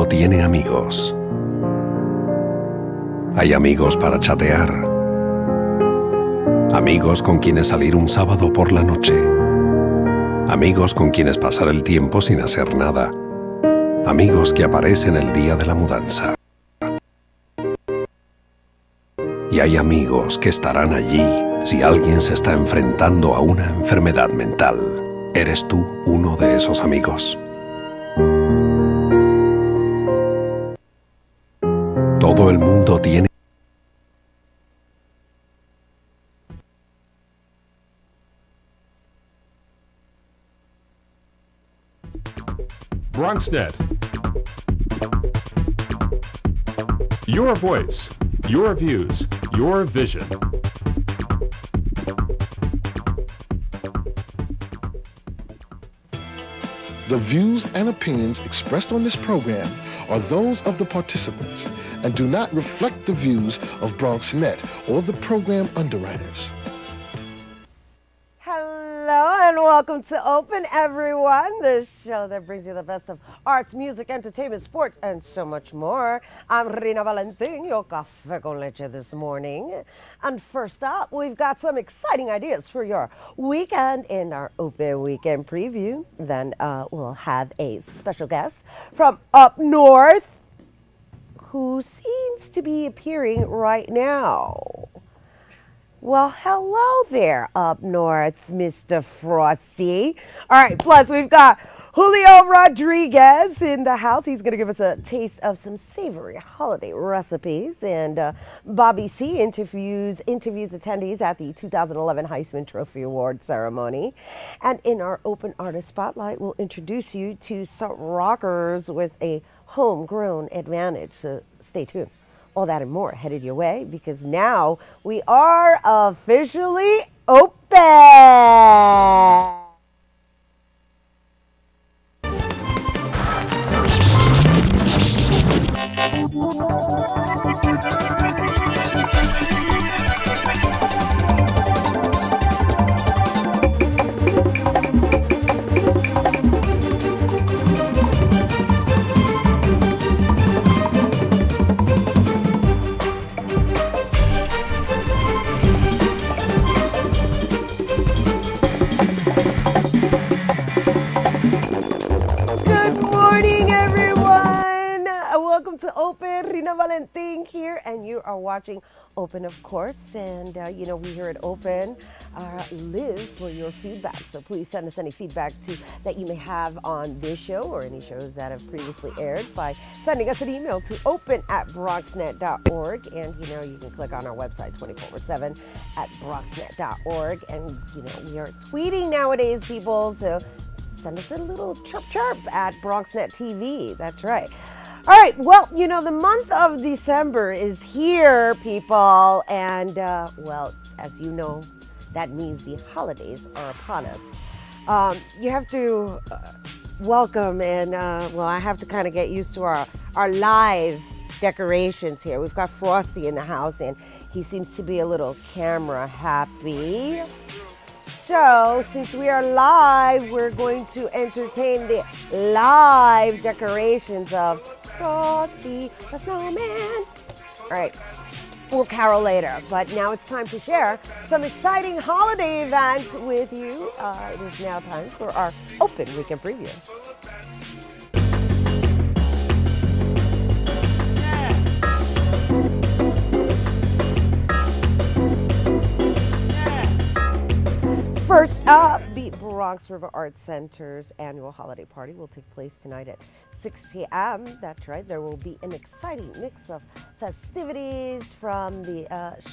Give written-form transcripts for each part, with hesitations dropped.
mundo tiene amigos. Hay amigos para chatear. Amigos con quienes salir un sábado por la noche. Amigos con quienes pasar el tiempo sin hacer nada. Amigos que aparecen el día de la mudanza. Y hay amigos que estarán allí si alguien se está enfrentando a una enfermedad mental. ¿Eres tú uno de esos amigos? Todo el mundo tiene Bronxnet. Your voice, your views, your vision. The views and opinions expressed on this program are those of the participants and do not reflect the views of Bronxnet or the program underwriters. Hello and welcome to Open, everyone, the show that brings you the best of arts, music, entertainment, sports, and so much more. I'm Rhina Valentin, your café con leche this morning. And first up, we've got some exciting ideas for your weekend in our Open Weekend Preview. Then we'll have a special guest from up north who seems to be appearing right now. Well, hello there up north, Mr. Frosty. All right, plus we've got Julio Rodriguez in the house. He's going to give us a taste of some savory holiday recipes. And Bobby C. interviews attendees at the 2011 Heisman Trophy Award ceremony. And in our Open Artist Spotlight, we'll introduce you to some rockers with a homegrown advantage. So stay tuned. All that and more headed your way, because now we are officially open. Welcome to Open. Rhina Valentin here, and you are watching Open, of course. And you know, we here at Open live for your feedback. So please send us any feedback that you may have on this show or any shows that have previously aired by sending us an email to open@bronxnet.org. And you know, you can click on our website 24/7 at bronxnet.org. And you know, we are tweeting nowadays, people. So send us a little chirp at Bronxnet TV. That's right. All right, well, you know, the month of December is here, people, and, well, as you know, that means the holidays are upon us. You have to welcome and, well, I have to kind of get used to our live decorations here. We've got Frosty in the house, and he seems to be a little camera happy. So, since we are live, we're going to entertain the live decorations of Frosty the Snowman. All right, we'll carol later, but now it's time to share some exciting holiday events with you. It is now time for our Open Weekend Preview. First up, the Bronx River Arts Center's annual holiday party will take place tonight at 6 p.m. That's right, there will be an exciting mix of festivities from the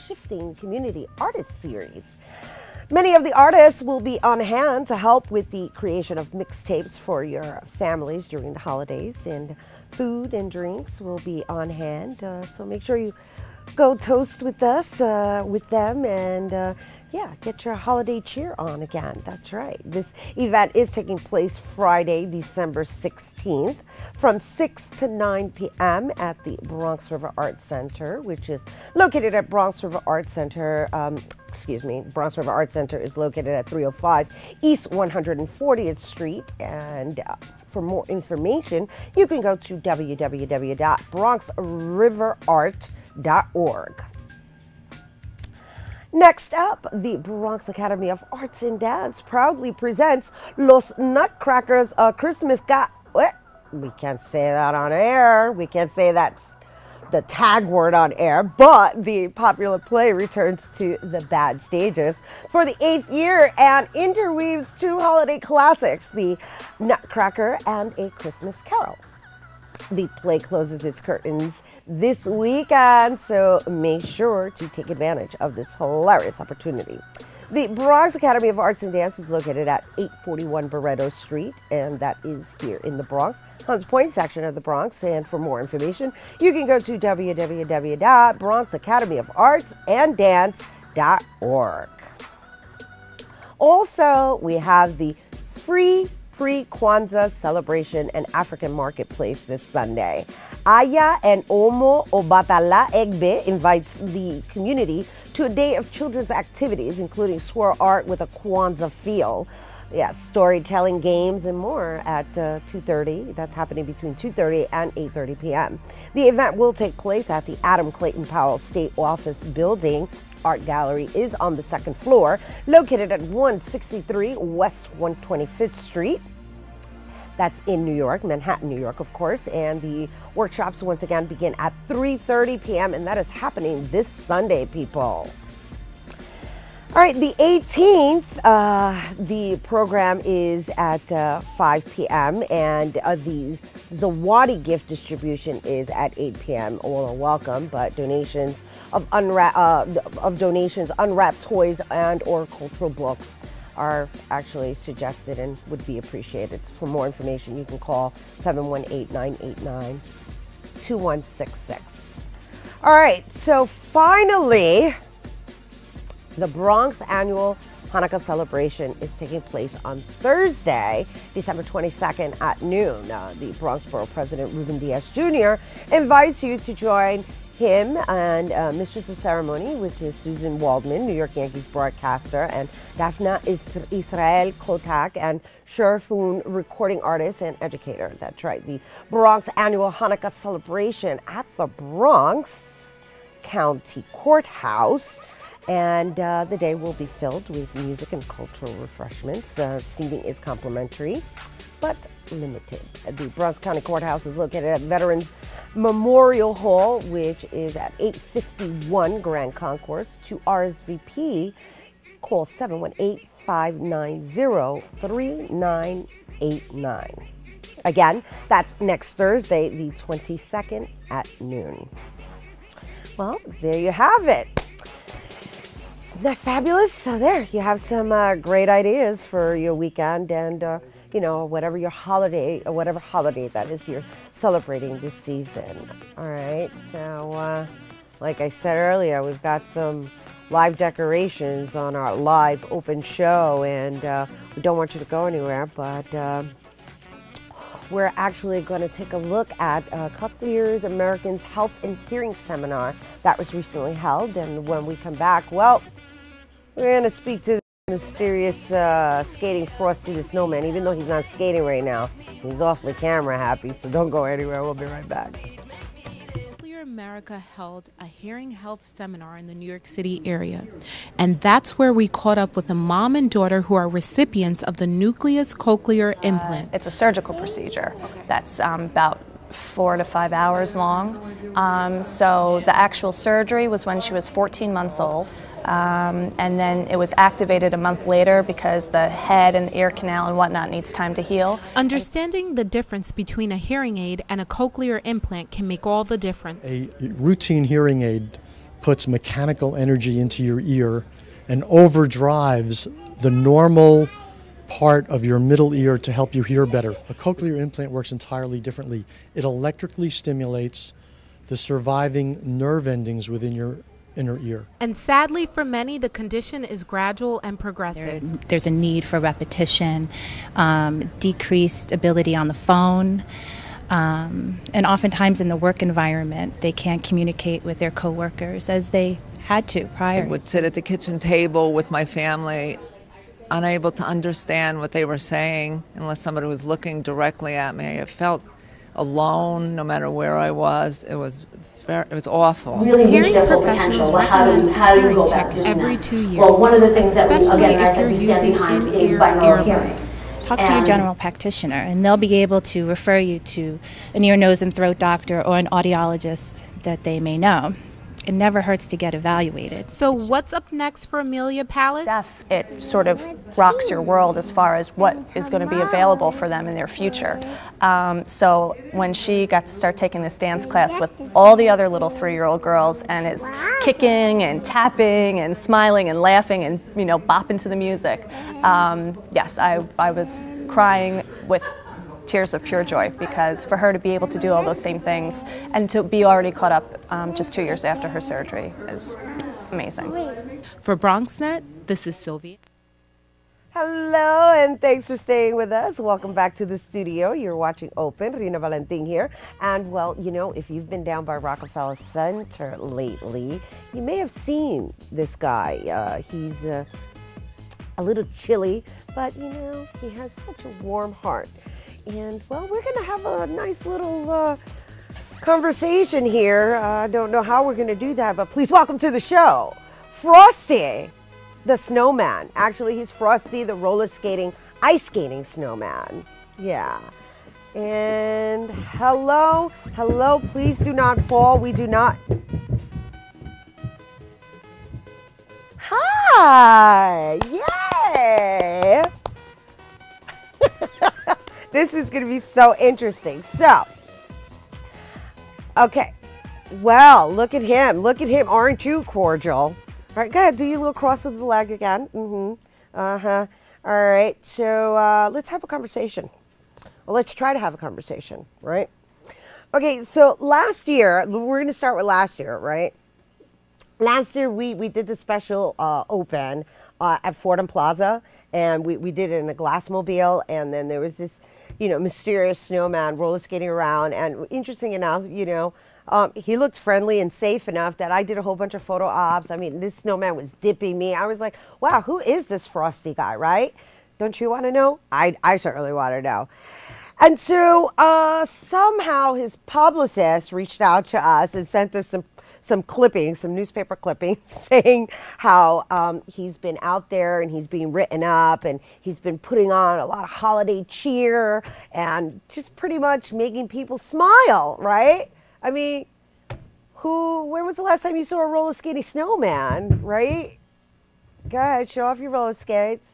Shifting Community Artist Series. Many of the artists will be on hand to help with the creation of mixtapes for your families during the holidays, and food and drinks will be on hand. So make sure you go toast with us, with them, and yeah, get your holiday cheer on again. That's right. This event is taking place Friday, December 16th from 6 to 9 p.m. at the Bronx River Arts Center, which is located at Bronx River Arts Center. Bronx River Arts Center is located at 305 East 140th Street. And for more information, you can go to www.bronxriverart.org. Next up, the Bronx Academy of Arts and Dance proudly presents Los Nutcrackers, a Christmas What? We can't say that on air. We can't say that's the tag word on air, but the popular play returns to the bad stages for the 8th year and interweaves two holiday classics, The Nutcracker and A Christmas Carol. The play closes its curtains this weekend, so make sure to take advantage of this hilarious opportunity. The Bronx Academy of Arts and Dance is located at 841 Barretto Street, and that is here in the Bronx, Hunts Point section of the Bronx. And for more information, you can go to www.bronxacademyofartsanddance.org. Also, we have the free pre-Kwanzaa celebration and African marketplace this Sunday. Aya and Omo Obatala Egbe invites the community to a day of children's activities, including swirl art with a Kwanzaa feel. Yes, storytelling, games, and more at 2:30. That's happening between 2:30 and 8:30 p.m. The event will take place at the Adam Clayton Powell State Office Building. Art Gallery is on the second floor, located at 163 West 125th Street. That's in New York, Manhattan, New York, of course. And the workshops, once again, begin at 3:30 p.m. And that is happening this Sunday, people. All right, the 18th, the program is at 5 p.m. and the Zawadi gift distribution is at 8 p.m. All are welcome, but donations of unwrapped toys and or cultural books are actually suggested and would be appreciated. For more information, you can call 718-989-2166. All right, so finally, the Bronx annual Hanukkah celebration is taking place on Thursday, December 22nd at noon. The Bronx Borough President Ruben Diaz Jr. invites you to join him and Mistress of Ceremony, which is Susan Waldman, New York Yankees broadcaster, and Daphna Israel Kotak, and Sherfoon, recording artist and educator. That's right, the Bronx annual Hanukkah celebration at the Bronx County Courthouse. And the day will be filled with music and cultural refreshments. Seating is complimentary, but limited. The Bronx County Courthouse is located at Veterans Memorial Hall, which is at 851 Grand Concourse. To RSVP, call 718-590-3989. Again, that's next Thursday, the 22nd at noon. Well, there you have it. Isn't that fabulous? So there, you have some great ideas for your weekend and, you know, whatever your holiday, or whatever holiday that is you're celebrating this season. All right, so like I said earlier, we've got some live decorations on our live open show, and we don't want you to go anywhere, but we're actually going to take a look at Cochlear American's Health and Hearing Seminar that was recently held, and when we come back, well, we're going to speak to the mysterious skating Frosty the Snowman. Even though he's not skating right now, he's awfully camera happy, so don't go anywhere. We'll be right back. Cochlear America held a hearing health seminar in the New York City area, and that's where we caught up with a mom and daughter who are recipients of the nucleus cochlear implant. It's a surgical procedure that's about 4 to 5 hours long. So the actual surgery was when she was 14 months old. And then it was activated a month later because the head and the ear canal and whatnot needs time to heal. Understanding the difference between a hearing aid and a cochlear implant can make all the difference. A routine hearing aid puts mechanical energy into your ear and overdrives the normal part of your middle ear to help you hear better. A cochlear implant works entirely differently. It electrically stimulates the surviving nerve endings within your inner ear. And sadly for many, the condition is gradual and progressive. There's a need for repetition, decreased ability on the phone, and oftentimes in the work environment, they can't communicate with their coworkers as they had to prior. I would sit at the kitchen table with my family, unable to understand what they were saying unless somebody was looking directly at me. I felt alone no matter where I was. It was awful. Really Hearing reach their full professionals potential. Well, how do you go recommend about check doing every that? 2 years, Well, one of the things that we, especially again, if as you're we stand using behind is in-ear binaural hearing. earbuds. Talk to your general practitioner, and they'll be able to refer you to an ear, nose, and throat doctor or an audiologist that they may know. It never hurts to get evaluated. So what's up next for Amelia Palace? It sort of rocks your world as far as what is going to be available for them in their future. So when she got to start taking this dance class with all the other little 3-year-old girls and is kicking and tapping and smiling and laughing and, you know, bopping to the music, yes, I was crying with tears of pure joy, because for her to be able to do all those same things and to be already caught up just 2 years after her surgery is amazing. For Bronxnet, this is Sylvia. Hello, and thanks for staying with us. Welcome back to the studio. You're watching Open. Rhina Valentin here. And, well, you know, if you've been down by Rockefeller Center lately, you may have seen this guy. He's a little chilly, but, you know, he has such a warm heart. And, well, we're going to have a nice little conversation here. I don't know how we're going to do that, but please welcome to the show, Frosty, the snowman. Actually, he's Frosty, the roller skating, ice skating snowman. Yeah. And hello, hello, please do not fall. We do not. Hi, yay. This is going to be so interesting. So, okay. Well, look at him. Look at him. Aren't you cordial? All right, go ahead. Do your little cross of the leg again. Uh-huh. All right. So, let's have a conversation. Well, let's try to have a conversation, right? Okay, so last year, we're going to start with last year, right? Last year, we did the special open at Fordham Plaza, and we did it in a glassmobile, and then there was this, you know, mysterious snowman roller skating around. And interesting enough, you know, he looked friendly and safe enough that I did a whole bunch of photo ops. I mean, this snowman was dipping me. I was like, wow, who is this Frosty guy, right? Don't you want to know? I certainly want to know. And so somehow his publicist reached out to us and sent us some clippings, some newspaper clippings, saying how he's been out there and he's being written up and he's been putting on a lot of holiday cheer and just pretty much making people smile, right? I mean, when was the last time you saw a roller skating snowman, right? Go ahead, show off your roller skates.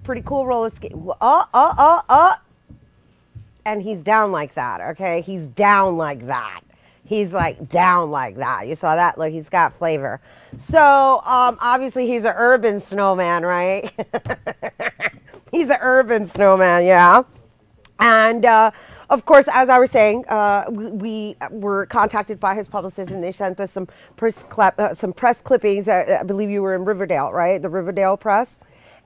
Pretty cool roller skate. And he's down like that, okay? He's down like that. He's like down like that. You saw that? Look, he's got flavor. So, obviously he's an urban snowman, right? He's an urban snowman, yeah. And, of course, as I was saying, we were contacted by his publicist, and they sent us some press clippings. I believe you were in Riverdale, right? The Riverdale Press.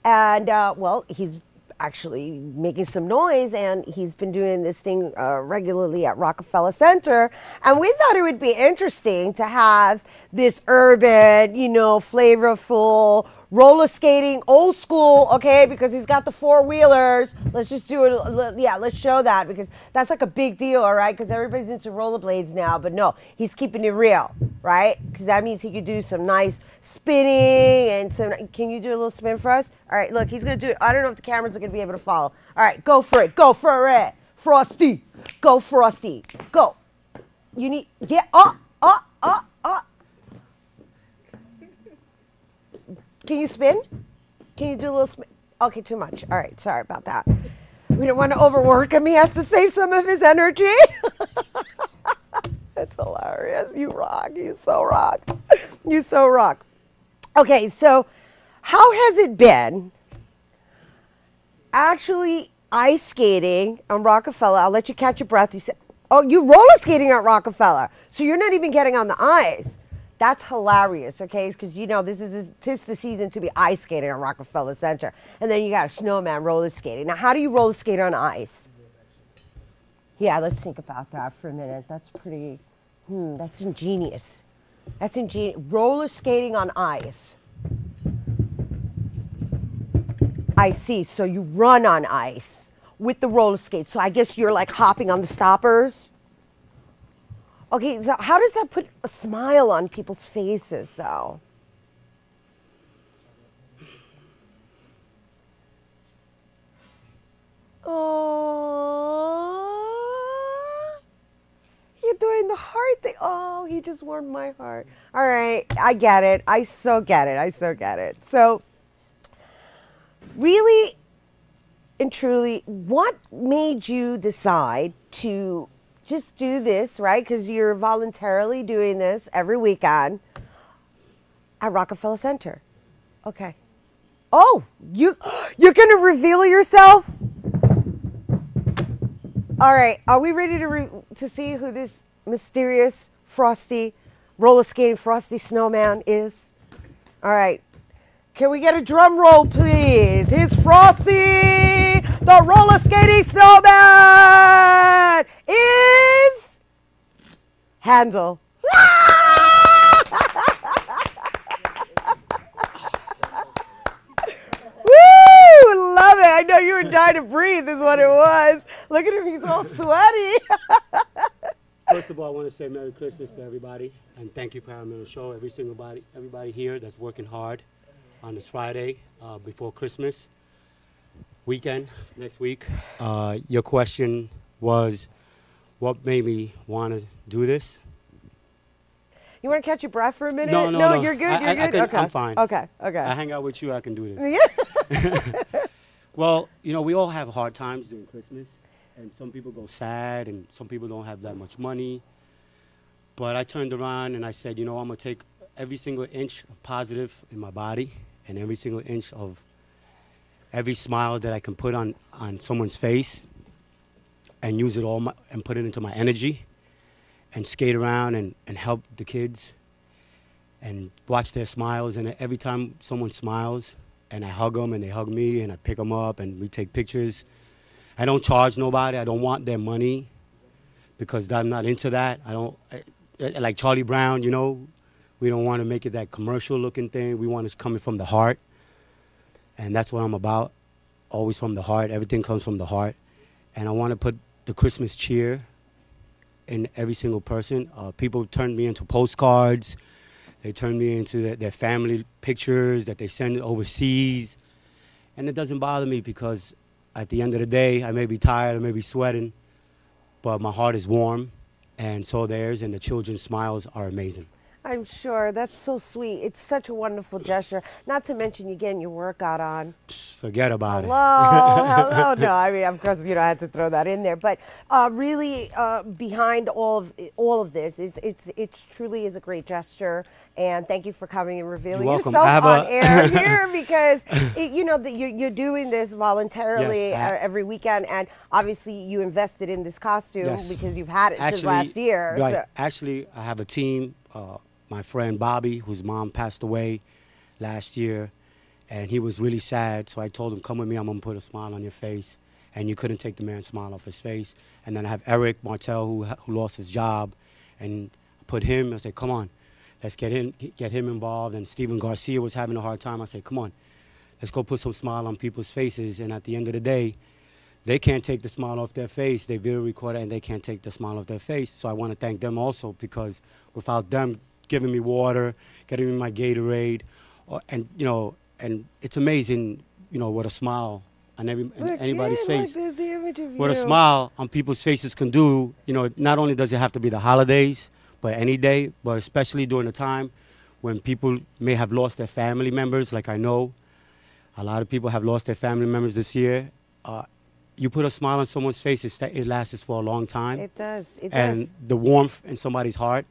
And, well, he's actually making some noise, and he's been doing this thing regularly at Rockefeller Center. And we thought it would be interesting to have this urban, you know, flavorful, roller skating, old school, okay, because he's got the 4-wheelers. Let's just do it. Yeah, let's show that, because that's like a big deal, all right, because everybody's into rollerblades now. But no, he's keeping it real, right? Because that means he could do some nice spinning and some. Can you do a little spin for us? All right, look, he's going to do it. I don't know if the cameras are going to be able to follow. All right, go for it. Go for it. Frosty. Go, Frosty. Go. You need, yeah, Can you spin? Can you do a little spin? Okay, too much. All right, sorry about that. We don't want to overwork him. He has to save some of his energy. That's hilarious. You rock. You so rock. You so rock. Okay, so how has it been actually ice skating on Rockefeller? I'll let you catch your breath. You said, Oh, you roller skating at Rockefeller. So you're not even getting on the ice. That's hilarious, okay? Because, you know, tis the season to be ice skating at Rockefeller Center. And then you got a snowman roller skating. Now, how do you roller skate on ice? Yeah, let's think about that for a minute. That's pretty, that's ingenious. That's ingenious. Roller skating on ice. I see. So you run on ice with the roller skates. So I guess you're like hopping on the stoppers. Okay, so how does that put a smile on people's faces, though? Oh, you're doing the heart thing. Oh, he just warmed my heart. All right, I get it. I so get it. I so get it. So, really and truly, what made you decide to just do this, right? Because you're voluntarily doing this every weekend at Rockefeller Center. Okay. Oh, you're going to reveal yourself? All right. Are we ready to see who this mysterious, frosty, roller skating frosty snowman is? All right. Can we get a drum roll, please? Here's Frosty, the roller skating snowman, is Handel. Woo! Love it. I know you were dying to breathe is what it was. Look at him. He's all sweaty. First of all, I want to say Merry Christmas to everybody, and thank you for having me on the show. Everybody here that's working hard on this Friday before Christmas weekend, next week. Your question was, what made me want to do this? You want to catch your breath for a minute? No, you're good. You're good. Okay. I'm fine. Okay. I hang out with you. I can do this. Yeah. Well, you know, we all have hard times during Christmas, and some people go sad, and some people don't have that much money. But I turned around and I said, you know, I'm going to take every single inch of positive in my body and every single inch of every smile that I can put on someone's face and use it all and put it into my energy and skate around and help the kids and watch their smiles. And every time someone smiles and I hug them and they hug me and I pick them up and we take pictures, I don't charge nobody. I don't want their money because I'm not into that. Like Charlie Brown, you know, we don't want to make it that commercial looking thing. We want it coming from the heart. And that's what I'm about, always from the heart. Everything comes from the heart. And I want to put the Christmas cheer in every single person. People turn me into postcards. They turn me into their family pictures that they send overseas. And it doesn't bother me because at the end of the day, I may be tired, I may be sweating, but my heart is warm, and so theirs, and the children's smiles are amazing. I'm sure. That's so sweet. It's such a wonderful gesture. Not to mention you getting your workout on. Forget about it. Hello. No, I mean, of course, you know, I had to throw that in there. But really, behind all of this, it truly is a great gesture. And thank you for coming and revealing yourself on air here because, you know, you're doing this voluntarily every weekend. And obviously, you invested in this costume because you've had it since last year. Right. So. Actually, I have a team. My friend Bobby, whose mom passed away last year, and he was really sad. So I told him, come with me, I'm going to put a smile on your face. And you couldn't take the man's smile off his face. And then I have Eric Martel, who lost his job, and I put him, I said, come on, let's get him involved. And Steven Garcia was having a hard time. I said, come on, let's go put some smile on people's faces. And at the end of the day, they can't take the smile off their face. They video record it, and they can't take the smile off their face. So I want to thank them also because without them giving me water, getting me my Gatorade, and it's amazing, you know, what a smile on anybody's face. Look, there's the image of what a smile on people's faces can do. You know, not only does it have to be the holidays, but any day, but especially during a time when people may have lost their family members, like I know a lot of people have lost their family members this year. You put a smile on someone's face, it lasts for a long time. It does. And the warmth in somebody's heart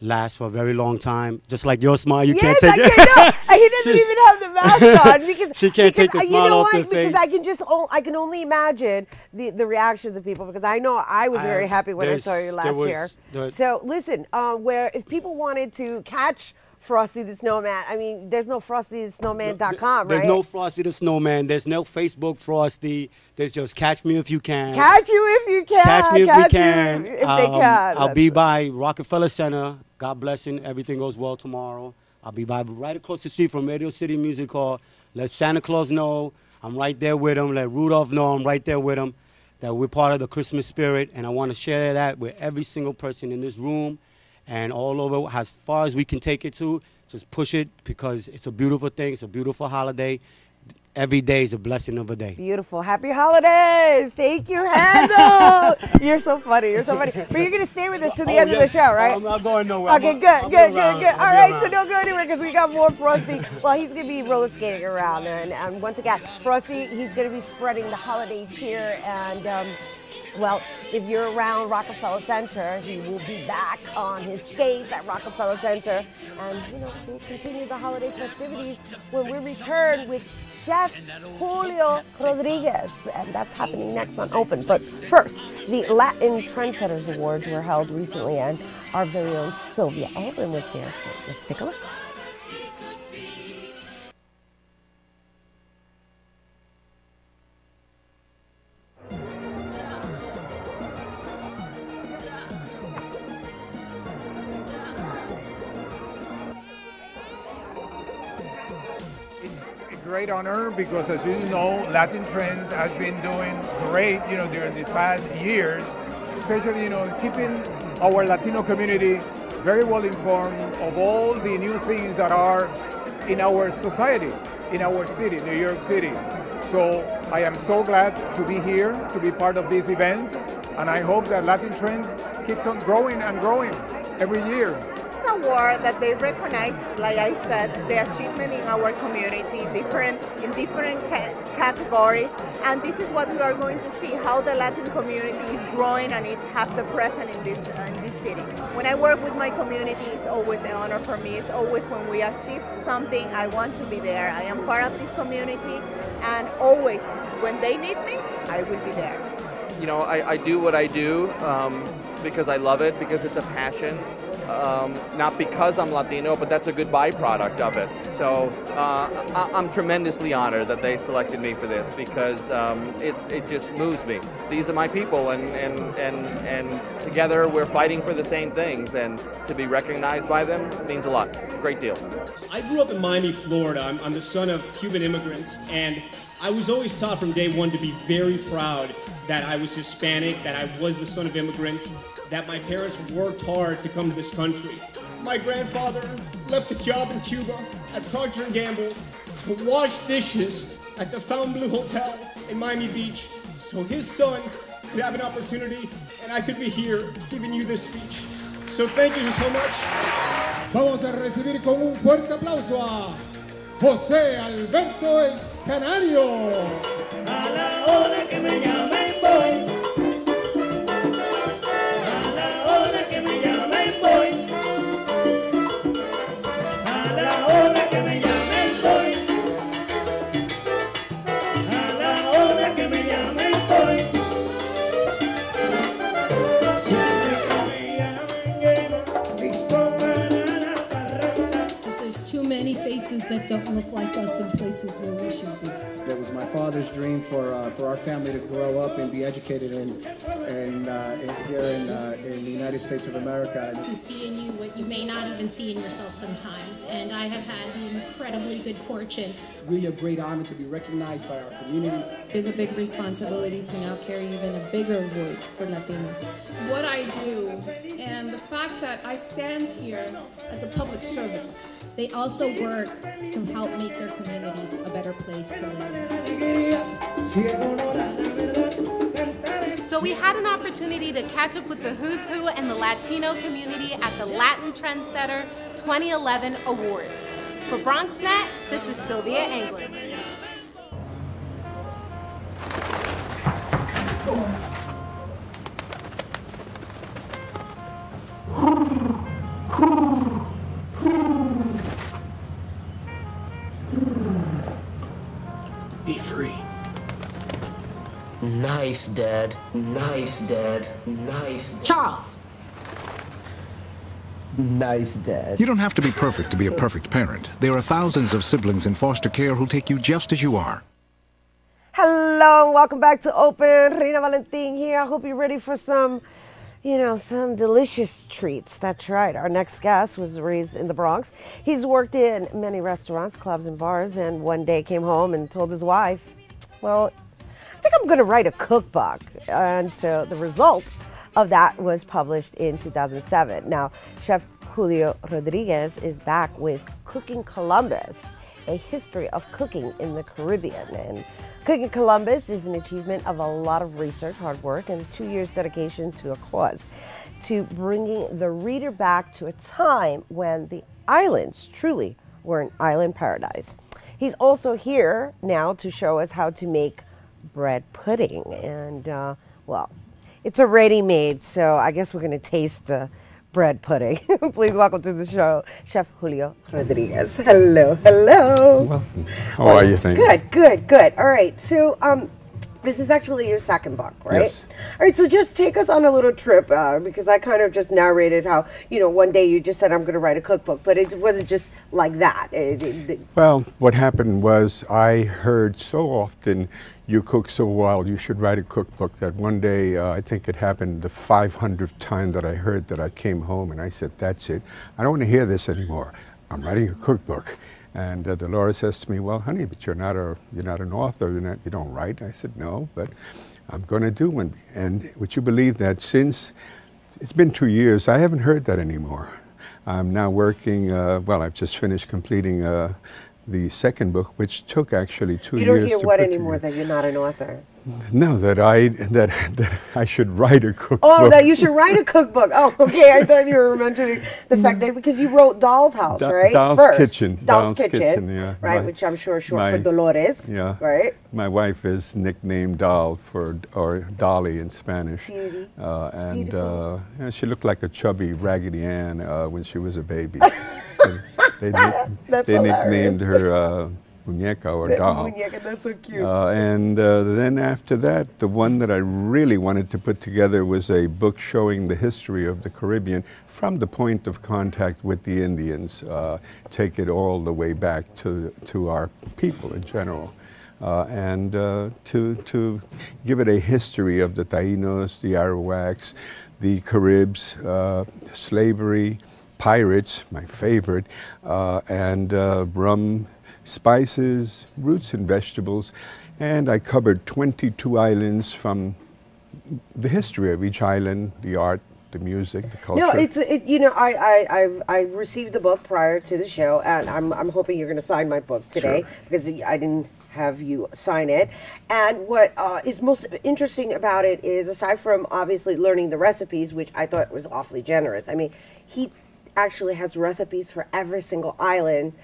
lasts for a very long time. Just like your smile, you can't take it. And he doesn't even have the mask on because she can't take the smile off her face. Because I can only imagine the reactions of people, because I know I was very happy when I saw you last year. So listen, where if people wanted to catch Frosty the Snowman, I mean, there's no FrostyTheSnowman.com, right? There's no Frosty the Snowman. There's no Facebook Frosty. There's just Catch Me If You Can. Catch you if you can. Catch me if you can. If they can. I'll be by Rockefeller Center. God blessing. Everything goes well tomorrow. I'll be by right across the street from Radio City Music Hall. Let Santa Claus know I'm right there with him. Let Rudolph know I'm right there with him. That we're part of the Christmas spirit. And I want to share that with every single person in this room. And all over, as far as we can take it to, just push it, because it's a beautiful thing. It's a beautiful holiday. Every day is a blessing of a day. Beautiful. Happy holidays. Thank you, Handel. You're so funny. You're so funny. But you're going to stay with us to the end of the show, right? I'm not going nowhere. Okay, good. All right, so don't go anywhere because we got more Frosty. Well, he's going to be roller skating around. And once again, Frosty, he's going to be spreading the holiday cheer. And, well, if you're around Rockefeller Center, he will be back on his skates at Rockefeller Center. And, we'll continue the holiday festivities when we return with Chef Julio Rodriguez. And that's happening next on Open. But first, the Latin Trendsetters Awards were held recently, and our very own Sylvia Alvin was there. So let's take a look. Great honor, because as you know, Latin Trends has been doing great, during these past years, especially, keeping our Latino community very well informed of all the new things that are in our society, in our city, New York City. So I am so glad to be here, to be part of this event, and I hope that Latin Trends keeps on growing and growing every year. Award that they recognize, like I said, the achievement in our community, in different categories, and this is what we are going to see, how the Latin community is growing and it has the presence in this city. When I work with my community, it's always an honor for me. It's always when we achieve something, I want to be there. I am part of this community, and always when they need me, I will be there. I do what I do because I love it, because it's a passion. Not because I'm Latino, but that's a good byproduct of it. So I'm tremendously honored that they selected me for this, because it just moves me. These are my people, and together we're fighting for the same things, and to be recognized by them means a lot. Great deal. I grew up in Miami, Florida. I'm the son of Cuban immigrants, and I was always taught from day one to be very proud that I was Hispanic, that I was the son of immigrants, that my parents worked hard to come to this country. My grandfather left a job in Cuba at Procter & Gamble to wash dishes at the Fontainebleau Hotel in Miami Beach so his son could have an opportunity and I could be here giving you this speech. So thank you so much. Vamos a recibir con un fuerte aplauso a José Alberto el Canario. A la hora que me llamen voy. Many faces that don't look like us in places where we should be. That was my father's dream for our family to grow up and be educated here in the United States of America. You see in you what you may not even see in yourself sometimes, and I have had the incredibly good fortune. Really a great honor to be recognized by our community. There's a big responsibility to now carry even a bigger voice for Latinos. What I do, and the fact that I stand here as a public servant, they also work to help make their communities a better place to live. So we had an opportunity to catch up with the who's who in the Latino community at the Latin Trendsetter 2011 Awards. For Bronxnet, this is Sylvia Anglin. Nice, Dad. Nice, Dad. Nice, Dad. Charles! Nice, Dad. You don't have to be perfect to be a perfect parent. There are thousands of siblings in foster care who'll take you just as you are. Hello and welcome back to Open. Rhina Valentin here. I hope you're ready for some, some delicious treats. That's right. Our next guest was raised in the Bronx. He's worked in many restaurants, clubs, and bars, and one day came home and told his wife, well, I think I'm going to write a cookbook. And so the result of that was published in 2007. Now, Chef Julio Rodriguez is back with Cooking Columbus, a history of cooking in the Caribbean. And Cooking Columbus is an achievement of a lot of research, hard work, and 2 years dedication to a cause, to bringing the reader back to a time when the islands truly were an island paradise. He's also here now to show us how to make bread pudding. And, well, it's already made, so I guess we're going to taste the bread pudding. Please welcome to the show, Chef Julio Rodriguez. Hello, hello. Welcome. How are you? Thank you. Good. All right, so this is actually your second book, right? Yes. All right, so just take us on a little trip, because I kind of just narrated how, one day you just said, I'm going to write a cookbook, but it wasn't just like that. Well, what happened was I heard so often, you cook so well, you should write a cookbook, that one day, I think it happened the 500th time that I heard that. I came home and I said, that's it. I don't want to hear this anymore. I'm writing a cookbook. And Dolores says to me, well, honey, but you're not an author, you don't write. I said, no, but I'm going to do one. And would you believe that since it's been 2 years, I haven't heard that anymore. I'm now working, well, I've just finished completing the second book, which took actually 2 years. You don't hear what anymore, that you're not an author? No, that I should write a cookbook. Oh, that you should write a cookbook. Oh, okay. I thought you were mentioning the fact that because you wrote Doll's House, right? Doll's Kitchen. Doll's Kitchen, yeah. right? Which I'm sure is short for Dolores. Yeah. Right. My wife is nicknamed Doll or Dolly in Spanish. Beauty. And she looked like a chubby Raggedy Ann when she was a baby. So they nicknamed her Muñeca or Doll. Muñeca, that's so cute. And then after that, the one that I really wanted to put together was a book showing the history of the Caribbean from the point of contact with the Indians, take it all the way back to our people in general. And to give it a history of the Taínos, the Arawaks, the Caribs, slavery, pirates, my favorite, and rum, spices, roots and vegetables, and I covered 22 islands from the history of each island, the art, the music, the culture. No, I received the book prior to the show, and I'm hoping you're going to sign my book today, sure, because I didn't have you sign it. And what is most interesting about it is, aside from obviously learning the recipes, which I thought was awfully generous. I mean, he actually has recipes for every single island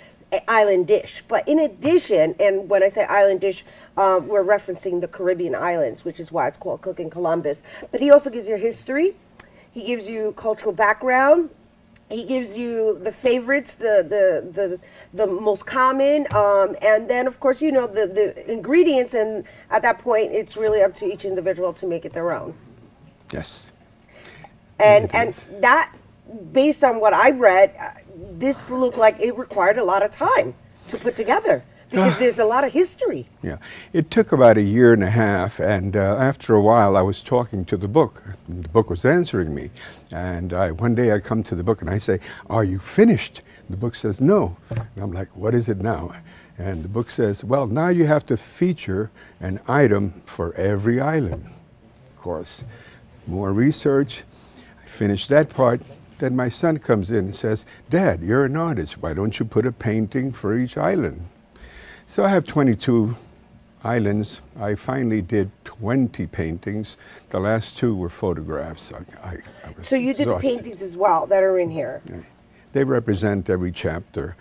dish. But in addition, and when I say island dish, we're referencing the Caribbean islands, which is why it's called Cooking Columbus. But he also gives you history. He gives you cultural background. He gives you the favorites, the most common, and then of course, the ingredients. And at that point, it's really up to each individual to make it their own. Yes. And that, based on what I read, this looked like it required a lot of time to put together, because there's a lot of history. Yeah, it took about 1.5 years, and after a while I was talking to the book. The book was answering me, and one day I come to the book and I say, are you finished? The book says, no. And I'm like, what is it now? And the book says, well, now you have to feature an item for every island. Of course, more research. I finished that part. Then my son comes in and says, Dad, you're an artist. Why don't you put a painting for each island? So I have 22 islands. I finally did 20 paintings. The last 2 were photographs. I was so you did exhausted. the paintings as well that are in here? Yeah. They represent every chapter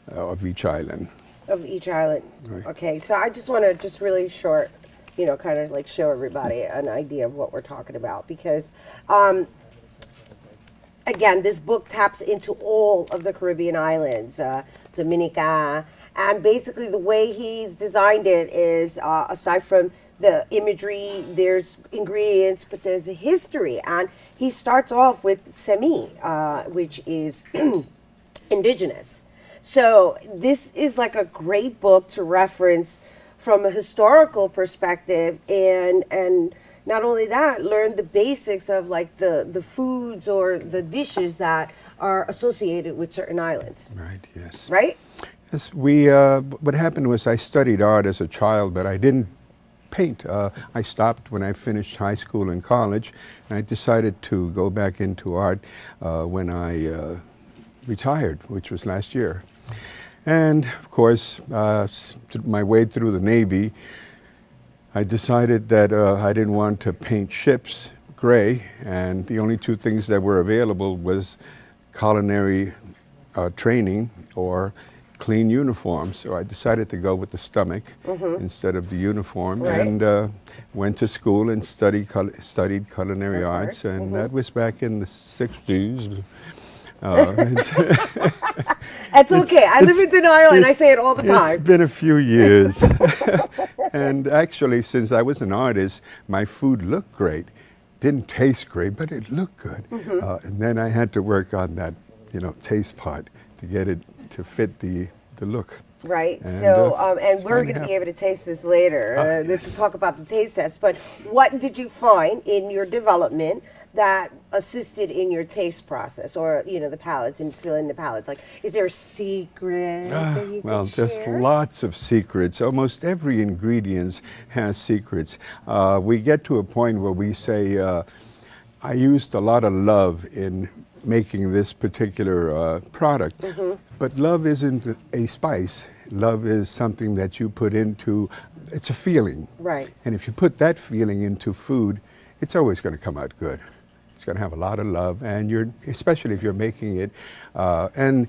of each island. Of each island. Right. Okay, so I just want to just really short, kind of like show everybody an idea of what we're talking about, because again, this book taps into all of the Caribbean islands, Dominica, and basically the way he's designed it is, aside from the imagery, there's ingredients, but there's a history. And he starts off with semi, which is indigenous. So this is like a great book to reference from a historical perspective, and not only that, learn the basics of like the foods or the dishes that are associated with certain islands. Right, yes. Right? Yes, what happened was I studied art as a child, but I didn't paint. I stopped when I finished high school and college, and I decided to go back into art when I retired, which was last year. And of course, my way through the Navy, I decided that I didn't want to paint ships gray, and the only two things that were available was culinary training or clean uniform. So I decided to go with the stomach instead of the uniform, and went to school and studied culinary arts, and that was back in the 60s. That's okay. I live in denial and I say it all the time. It's been a few years. And actually, since I was an artist, my food looked great. Didn't taste great, but it looked good. And then I had to work on that, taste part to get it to fit the look. Right. And, and we're going to be able to taste this later to talk about the taste test. But what did you find in your development that assisted in your taste process, or the palates and filling the palates? Like, is there a secret that you well, can there's share? lots of secrets. Almost every ingredient has secrets. We get to a point where we say, I used a lot of love in making this particular product. But love isn't a spice. Love is something that you put into, it's a feeling. Right. And if you put that feeling into food, it's always going to come out good. It's going to have a lot of love, and especially if you're making it. And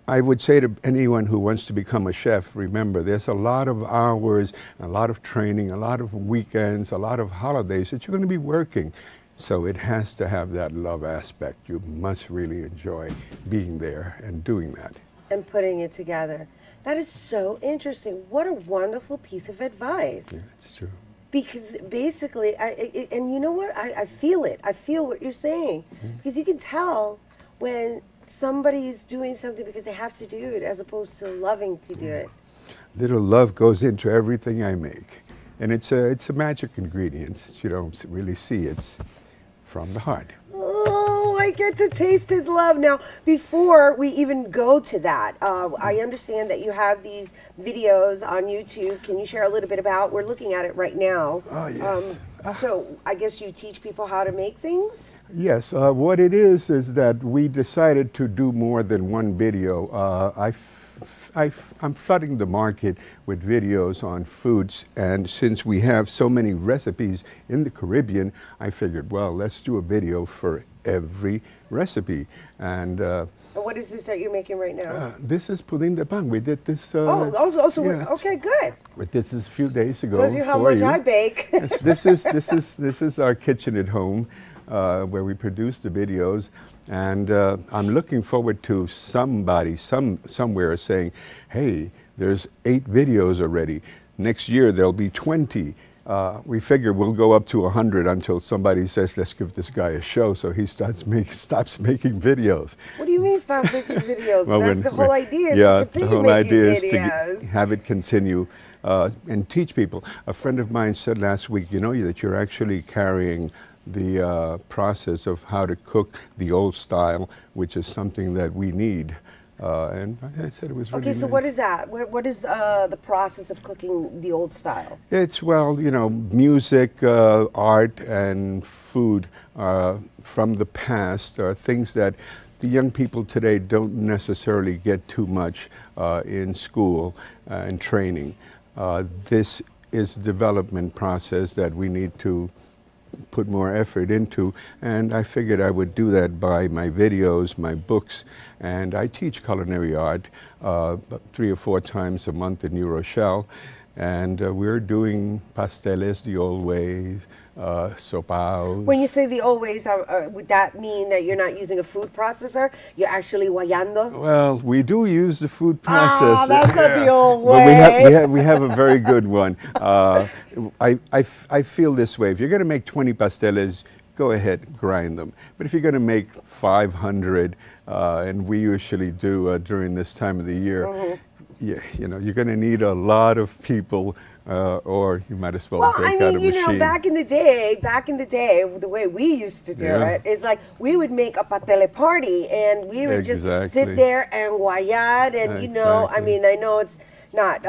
I would say to anyone who wants to become a chef, remember, there's a lot of hours, a lot of training, a lot of weekends, a lot of holidays that you're going to be working. So it has to have that love aspect. You must really enjoy being there and doing that. And putting it together. That is so interesting. What a wonderful piece of advice. Yeah, it's true. Because basically, and you know what? I feel it. I feel what you're saying. Because you can tell when somebody is doing something because they have to do it as opposed to loving to do it. Little love goes into everything I make. And it's a magic ingredient. You don't really see. It's from the heart. Oh, I get to taste his love. Now, before we even go to that, I understand that you have these videos on YouTube. Can you share a little bit about, we're looking at it right now. Oh, yes. So I guess you teach people how to make things? Yes. What it is that we decided to do more than one video. I'm flooding the market with videos on foods, and since we have so many recipes in the Caribbean, I figured, well, let's do a video for every recipe. And what is this that you're making right now? this is pudding de pan. We did this. Okay, good. This is a few days ago. Shows you how much I bake. Yes, this is our kitchen at home, where we produce the videos. And I'm looking forward to somebody somewhere saying, hey, there's 8 videos already. Next year there'll be 20. We figure we'll go up to 100 until somebody says, let's give this guy a show, so he stops making videos. What do you mean stop making videos? Well, That's the whole idea. Yeah, to the whole idea is videos. to have it continue and teach people. A friend of mine said last week, that you're actually carrying the process of how to cook the old style, which is something that we need. And I said it was really Okay, so nice. what is that? What is the process of cooking the old style? It's, well, music, art, and food from the past are things that the young people today don't necessarily get too much in school and training. This is a development process that we need to put more effort into, and I figured I would do that by my videos, my books, and I teach culinary art 3 or 4 times a month in New Rochelle, And we're doing pasteles the old ways, sopaos. When you say the old ways, would that mean that you're not using a food processor? You're actually guayando? Well, we do use the food processor. Ah, that's not the old way. But we have a very good one. I feel this way. If you're going to make 20 pasteles, go ahead, grind them. But if you're going to make 500, and we usually do during this time of the year, you know, you're going to need a lot of people, or you might as well break out a machine. You know, back in the day, the way we used to do it is like we would make a patele party, and we would just sit there and guayar, and you know, I mean, I know it's not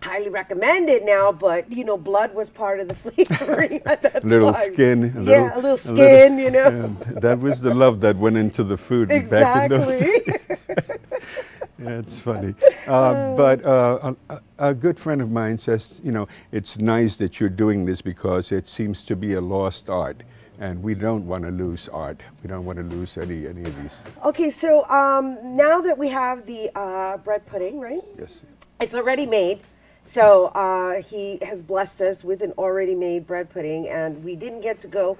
highly recommended now, but you know, blood was part of the flavoring at that little time. Skin, a little skin, you know. Yeah, that was the love that went into the food back in those days. Yeah, it's funny. But a good friend of mine says, you know, it's nice that you're doing this because it seems to be a lost art. And we don't want to lose art. We don't want to lose any of these. Okay, so now that we have the bread pudding, right? Yes. It's already made. So he has blessed us with an already made bread pudding, and we didn't get to go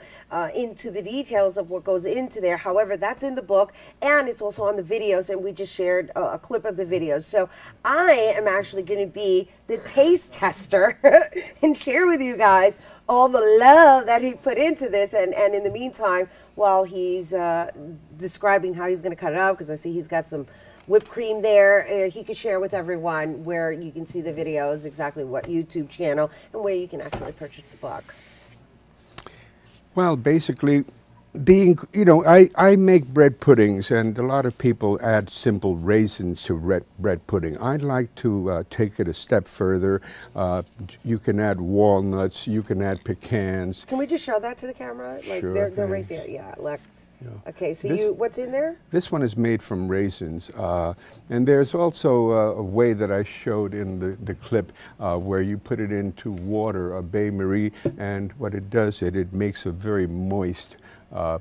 into the details of what goes into there. However, that's in the book, and it's also on the videos, and we just shared a clip of the videos. So I am actually going to be the taste tester and share with you guys all the love that he put into this. And in the meantime, while he's describing how he's going to cut it out, because I see he's got some whipped cream there, he could share with everyone where you can see the videos, exactly what YouTube channel, and where you can actually purchase the book. Well, basically, you know, I make bread puddings, and a lot of people add simple raisins to bread pudding. I'd like to take it a step further. You can add walnuts, you can add pecans. Can we just show that to the camera? Like sure, they're right there. Yeah, Lex. Yeah. Okay, so what's in there? This one is made from raisins, and there's also a way that I showed in the clip where you put it into water, a bain-marie, and what it does, it makes a very moist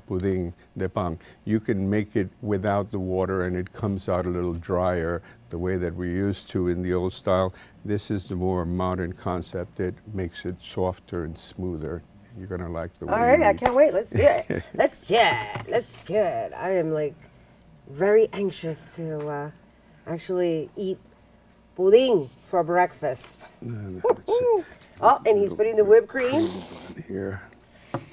pudding de pan. You can make it without the water, and it comes out a little drier, the way that we used to in the old style. This is the more modern concept. It makes it softer and smoother. You're going to like the way. All right, I can't wait. Let's do it. Let's do it. Let's do it. I am like very anxious to actually eat pudding for breakfast. Oh, and he's putting the whipped cream here.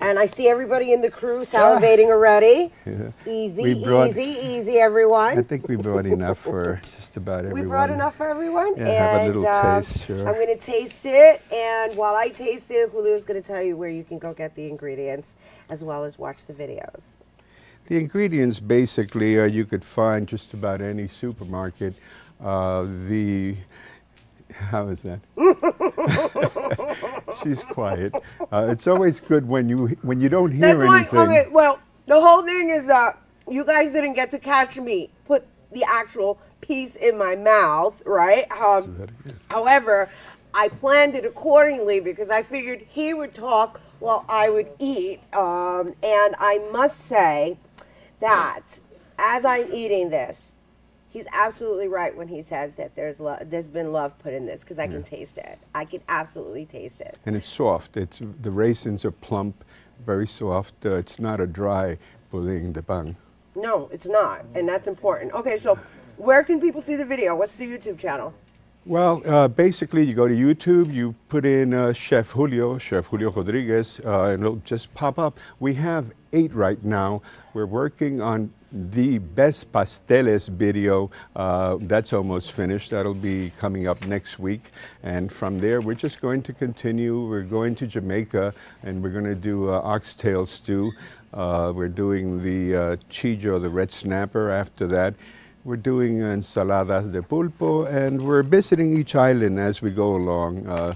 And I see everybody in the crew salivating already. Yeah. Easy, everyone. I think we brought enough for just about everyone. We brought enough for everyone? Yeah, have a little taste, sure. I'm going to taste it, and while I taste it, Julio's going to tell you where you can go get the ingredients, as well as watch the videos. The ingredients, basically, you could find just about any supermarket. How is that? She's quiet. It's always good when you don't hear anything. Okay, well, the whole thing is that you guys didn't get to catch me put the actual piece in my mouth, right? However, I planned it accordingly because I figured he would talk while I would eat. And I must say that as I'm eating this, he's absolutely right when he says that there's been love put in this, because I can taste it. I can absolutely taste it. And it's soft. The raisins are plump, very soft. It's not a dry pudding de pan. No, it's not, and that's important. Okay, so where can people see the video? What's the YouTube channel? Well, basically, you go to YouTube, you put in Chef Julio Rodriguez, and it'll just pop up. We have 8 right now. We're working on the best pasteles video. That's almost finished. That'll be coming up next week. And from there, we're just going to continue. We're going to Jamaica, and we're going to do oxtail stew. We're doing the chillo, the red snapper, after that. We're doing ensaladas de pulpo, and we're visiting each island as we go along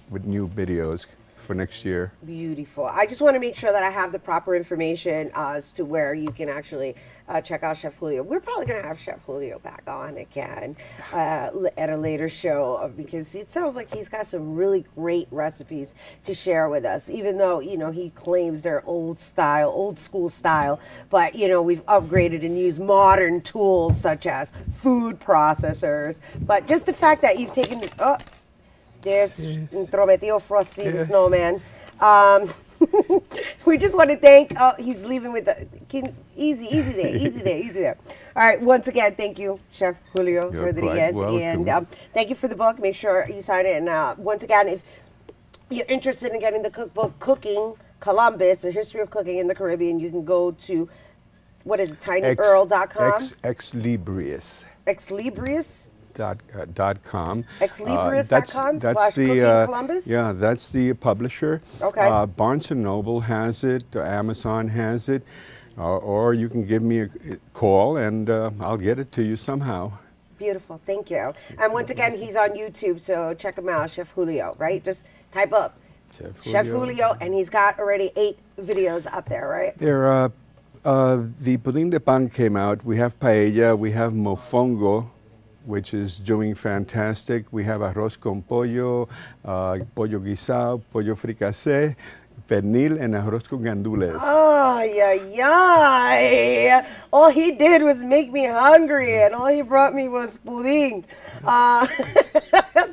with new videos for next year. Beautiful. I just want to make sure that I have the proper information as to where you can actually check out Chef Julio. We're probably going to have Chef Julio back on again at a later show, because it sounds like he's got some really great recipes to share with us, even though, you know, he claims they're old school style, but, you know, we've upgraded and used modern tools such as food processors. But just the fact that you've taken This Intrometido Frosty the Snowman. We just want to thank, he's leaving with the, easy there. All right, once again, thank you, Chef Julio Rodriguez. And thank you for the book. Make sure you sign it. And once again, if you're interested in getting the cookbook, Cooking Columbus, A History of Cooking in the Caribbean, you can go to, what is it, tinyearl.com? Exlibrius. Exlibrius? .com. Exlibris.com that's /Cooking the Columbus? Yeah, that's the publisher. Okay. Barnes & Noble has it, Amazon has it, or you can give me a call and I'll get it to you somehow. Beautiful, thank you. And once again, he's on YouTube, so check him out, Chef Julio, right? Just type up Chef Julio, and he's got already 8 videos up there, right? There, the Pudín de Pan came out. We have paella, we have mofongo, which is doing fantastic. We have arroz con pollo, pollo guisado, pollo fricasé, pernil, and arroz con gandules. Oh, yeah. All he did was make me hungry, and all he brought me was pudín.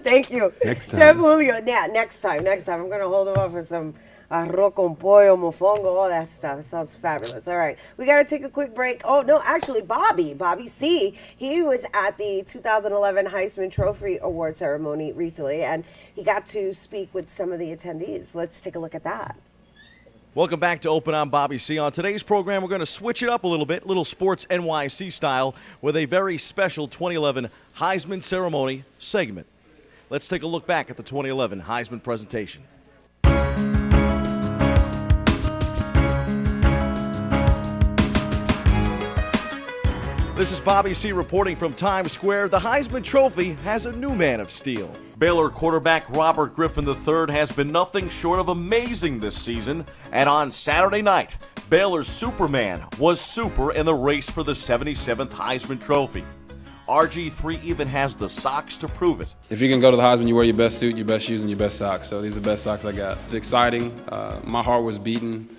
Thank you. Next time. Chef Julio. Yeah, next time. I'm going to hold him up for some arroz con pollo, mofongo, all that stuff. It sounds fabulous. All right, we got to take a quick break. Oh, no, actually, Bobby C., he was at the 2011 Heisman Trophy Award ceremony recently, and he got to speak with some of the attendees. Let's take a look at that. Welcome back to Open. I'm Bobby C. On today's program, we're going to switch it up a little bit, little Sports NYC style, with a very special 2011 Heisman ceremony segment. Let's take a look back at the 2011 Heisman presentation. This is Bobby C. reporting from Times Square. The Heisman Trophy has a new man of steel. Baylor quarterback Robert Griffin III has been nothing short of amazing this season. And on Saturday night, Baylor's Superman was super in the race for the 77th Heisman Trophy. RG3 even has the socks to prove it. If you can go to the Heisman, you wear your best suit, your best shoes, and your best socks. So these are the best socks I got. It's exciting. My heart was beating,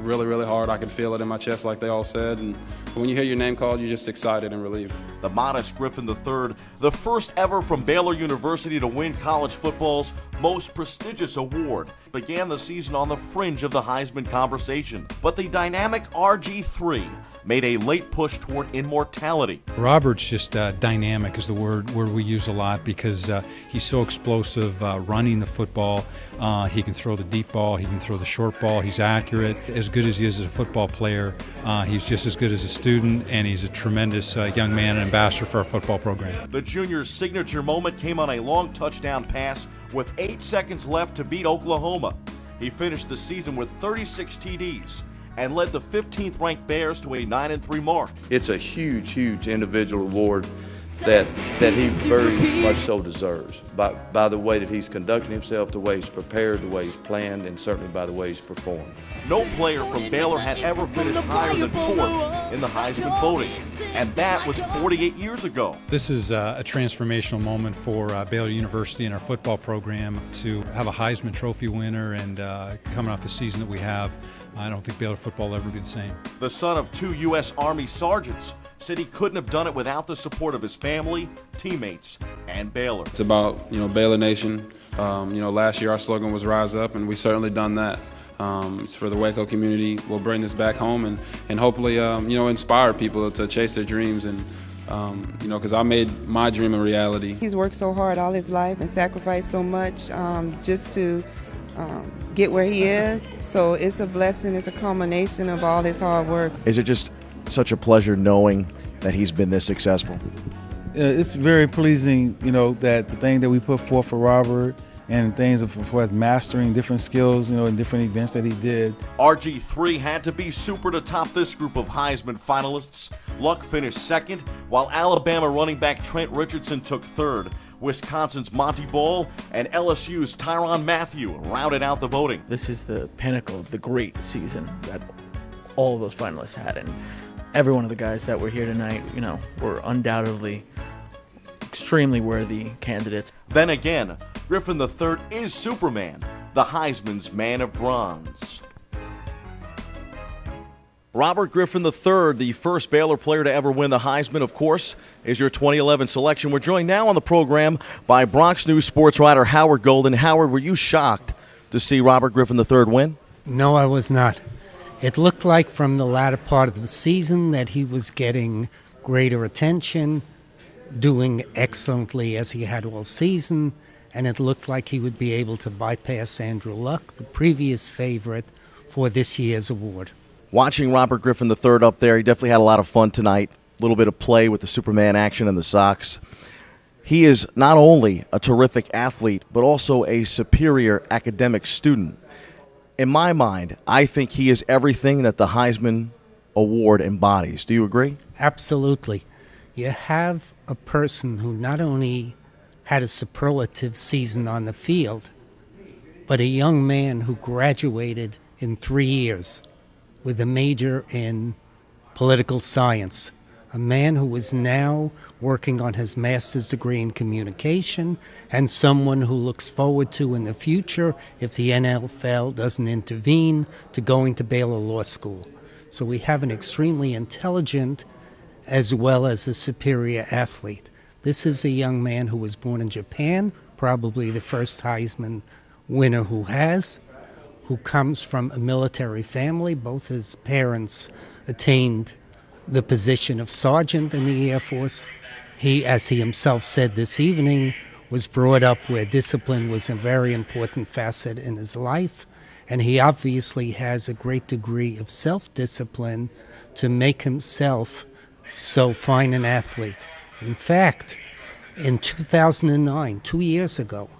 really, really hard. I could feel it in my chest, like they all said. And when you hear your name called, you're just excited and relieved. The modest Griffin III, the first ever from Baylor University to win college football's most prestigious award, began the season on the fringe of the Heisman conversation. But the dynamic RG3 made a late push toward immortality. Robert's just dynamic is the word we use a lot because he's so explosive running the football. He can throw the deep ball, he can throw the short ball, he's accurate. As good as he is as a football player, he's just as good as a student, and he's a tremendous young man and ambassador for our football program. The junior's signature moment came on a long touchdown pass with 8 seconds left to beat Oklahoma. He finished the season with 36 TDs and led the 15th ranked Bears to a 9-3 mark. It's a huge individual award that he very much so deserves by the way that he's conducting himself, the way he's prepared, the way he's planned, and certainly by the way he's performed. No player from Baylor had ever finished higher than 4th in the Heisman voting, and that was 48 years ago. This is a transformational moment for Baylor University and our football program to have a Heisman Trophy winner, and coming off the season that we have, I don't think Baylor football will ever be the same. The son of 2 U.S. Army sergeants said he couldn't have done it without the support of his family, teammates, and Baylor. It's about, Baylor Nation. Last year our slogan was Rise Up, and we certainly done that. It's for the Waco community. We'll bring this back home and hopefully, inspire people to chase their dreams and, because I made my dream a reality. He's worked so hard all his life and sacrificed so much just to get where he is. So it's a blessing. It's a culmination of all his hard work. Is it just such a pleasure knowing that he's been this successful? It's very pleasing, that the thing that we put forth for Robert and things for mastering different skills, in different events that he did. RG3 had to be super to top this group of Heisman finalists. Luck finished 2nd, while Alabama running back Trent Richardson took 3rd. Wisconsin's Monty Ball and LSU's Tyrann Mathieu rounded out the voting. This is the pinnacle of the great season that all of those finalists had, and every one of the guys that were here tonight, were undoubtedly extremely worthy candidates. Then again, Griffin III is Superman, the Heisman's man of bronze. Robert Griffin III, the first Baylor player to ever win the Heisman, of course, is your 2011 selection. We're joined now on the program by Bronx News sports writer Howard Golden. Howard, were you shocked to see Robert Griffin III win? No, I was not. It looked like from the latter part of the season that he was getting greater attention, doing excellently as he had all season, and it looked like he would be able to bypass Andrew Luck, the previous favorite for this year's award. Watching Robert Griffin III up there, he definitely had a lot of fun tonight. A little bit of play with the Superman action and the socks. He is not only a terrific athlete, but also a superior academic student. In my mind, I think he is everything that the Heisman Award embodies. Do you agree? Absolutely. You have a person who not only had a superlative season on the field, but a young man who graduated in 3 years with a major in political science, a man who is now working on his master's degree in communication, and someone who looks forward to in the future, if the NFL doesn't intervene, to going to Baylor Law School. So we have an extremely intelligent as well as a superior athlete. This is a young man who was born in Japan, probably the first Heisman winner who comes from a military family. Both his parents attained the position of sergeant in the Air Force. He, as he himself said this evening, was brought up where discipline was a very important facet in his life, and he obviously has a great degree of self-discipline to make himself so fine an athlete. In fact, in 2009, 2 years ago,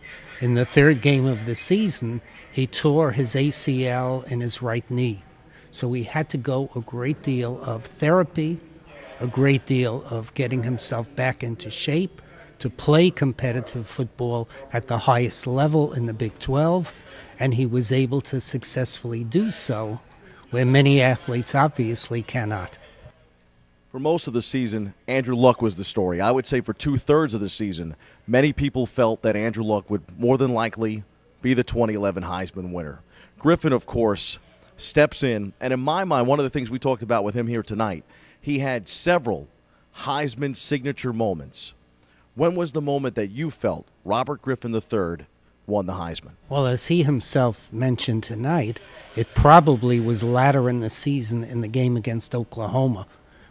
in the third game of the season, he tore his ACL in his right knee. So he had to go a great deal of therapy, a great deal of getting himself back into shape to play competitive football at the highest level in the Big 12, and he was able to successfully do so, where many athletes obviously cannot. For most of the season, Andrew Luck was the story. I would say for 2/3 of the season, many people felt that Andrew Luck would more than likely be the 2011 Heisman winner. Griffin, of course, steps in, and in my mind, one of the things we talked about with him here tonight, he had several Heisman signature moments. When was the moment that you felt Robert Griffin III won the Heisman? Well, as he himself mentioned tonight, it probably was latter in the season in the game against Oklahoma.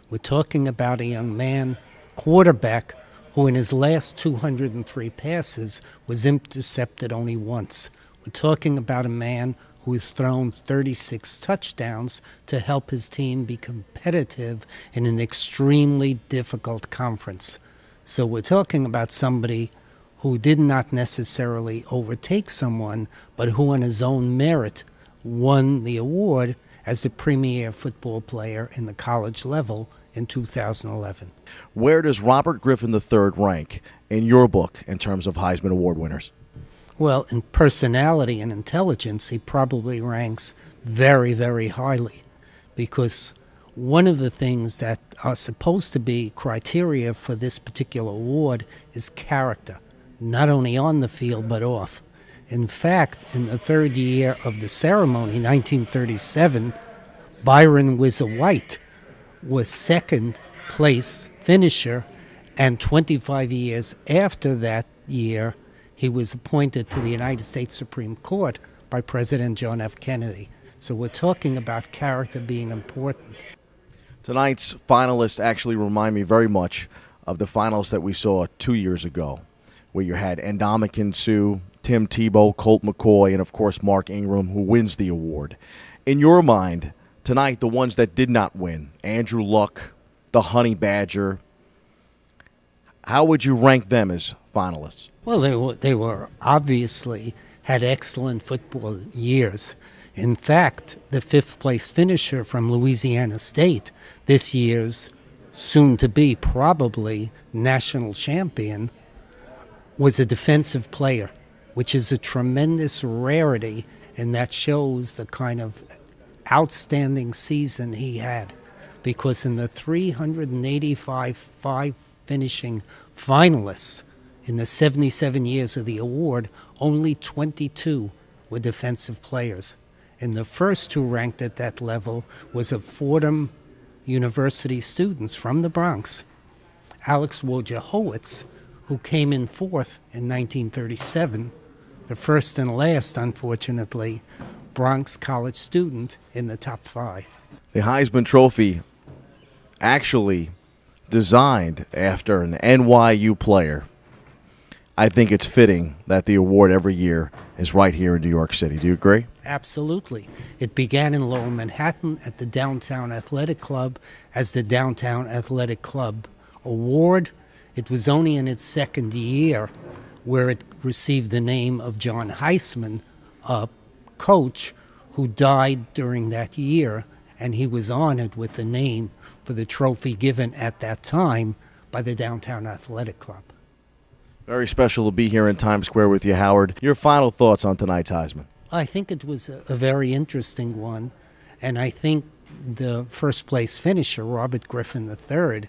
We're talking about a young man, quarterback, who in his last 203 passes was intercepted only once. We're talking about a man who has thrown 36 touchdowns to help his team be competitive in an extremely difficult conference. So we're talking about somebody who did not necessarily overtake someone, but who on his own merit won the award as a premier football player in the college level in 2011. Where does Robert Griffin III rank in your book in terms of Heisman Award winners? Well, in personality and intelligence, he probably ranks very, very highly, because one of the things that are supposed to be criteria for this particular award is character, not only on the field but off. In fact, in the third year of the ceremony, 1937, Byron Whizzer White was second place finisher, and 25 years after that year, he was appointed to the United States Supreme Court by President John F. Kennedy. So we're talking about character being important. Tonight's finalists actually remind me very much of the finals that we saw 2 years ago, where you had Ndamukong Suh, Tim Tebow, Colt McCoy, and of course Mark Ingram, who wins the award. In your mind, tonight, the ones that did not win, Andrew Luck, the Honey Badger, how would you rank them as finalists? Well, they were obviously had excellent football years. In fact, the fifth-place finisher from Louisiana State, this year's soon-to-be probably national champion, was a defensive player, which is a tremendous rarity, and that shows the kind of outstanding season he had. Because in the 385 finishing finalists in the 77 years of the award, only 22 were defensive players. And the first who ranked at that level was a Fordham University students from the Bronx, Alex Wojciechowicz, who came in fourth in 1937, the first and last, unfortunately, Bronx college student in the top 5. The Heisman Trophy actually designed after an NYU player. I think it's fitting that the award every year is right here in New York City. Do you agree? Absolutely. It began in Lower Manhattan at the Downtown Athletic Club as the Downtown Athletic Club Award. It was only in its second year where it received the name of John Heisman, a coach who died during that year, and he was honored with the name for the trophy given at that time by the Downtown Athletic Club. Very special to be here in Times Square with you, Howard. Your final thoughts on tonight's Heisman? I think it was a very interesting one, and I think the first place finisher, Robert Griffin III,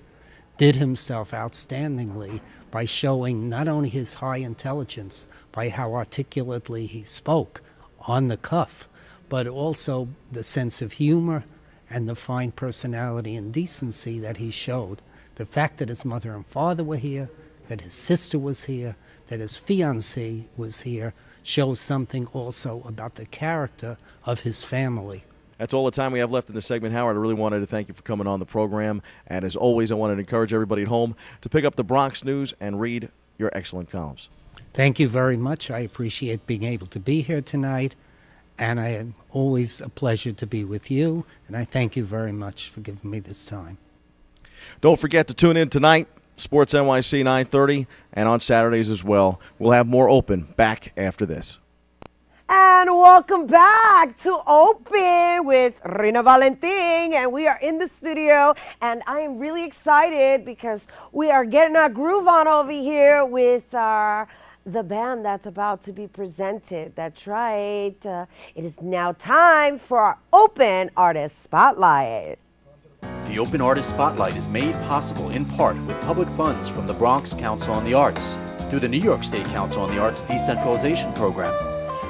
did himself outstandingly by showing not only his high intelligence, by how articulately he spoke on the cuff, but also the sense of humor and the fine personality and decency that he showed. The fact that his mother and father were here, that his sister was here, that his fiancée was here, shows something also about the character of his family. That's all the time we have left in this segment, Howard. I really wanted to thank you for coming on the program. And as always, I wanted to encourage everybody at home to pick up the Bronx News and read your excellent columns. Thank you very much. I appreciate being able to be here tonight. And I am always a pleasure to be with you. And I thank you very much for giving me this time. Don't forget to tune in tonight, Sports NYC 9:30, and on Saturdays as well. We'll have more Open back after this. And welcome back to Open with Rhina Valentin. And we are in the studio, and I am really excited because we are getting our groove on over here with the band that's about to be presented. That's right. It is now time for our Open Artist Spotlight. The Open Artist Spotlight is made possible in part with public funds from the Bronx Council on the Arts through the New York State Council on the Arts Decentralization Program.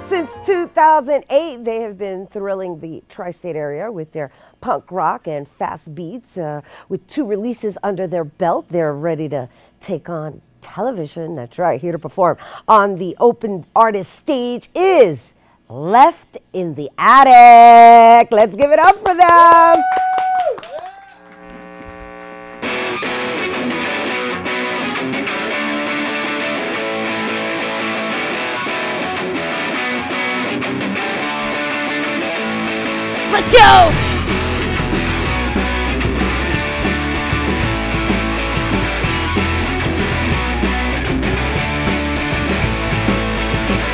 Since 2008, they have been thrilling the tri-state area with their punk rock and fast beats. With 2 releases under their belt, they're ready to take on television. That's right, here to perform on the Open Artist stage is Left in the Attic. Let's give it up for them. Let's go!